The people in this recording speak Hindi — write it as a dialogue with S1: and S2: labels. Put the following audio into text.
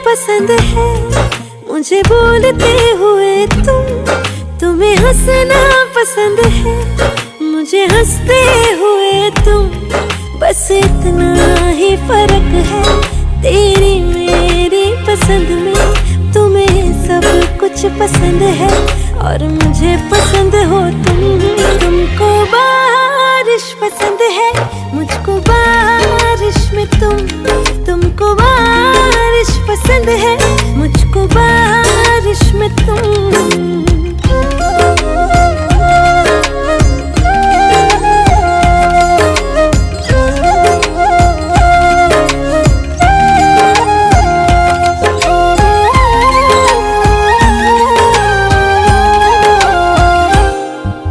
S1: पसंद है मुझे बोलते हुए तुम्हें हंसना पसंद है मुझे हंसते हुए तुम। बस इतना ही फर्क है तेरी मेरी पसंद में। तुम्हें सब कुछ पसंद है और मुझे पसंद हो तुम।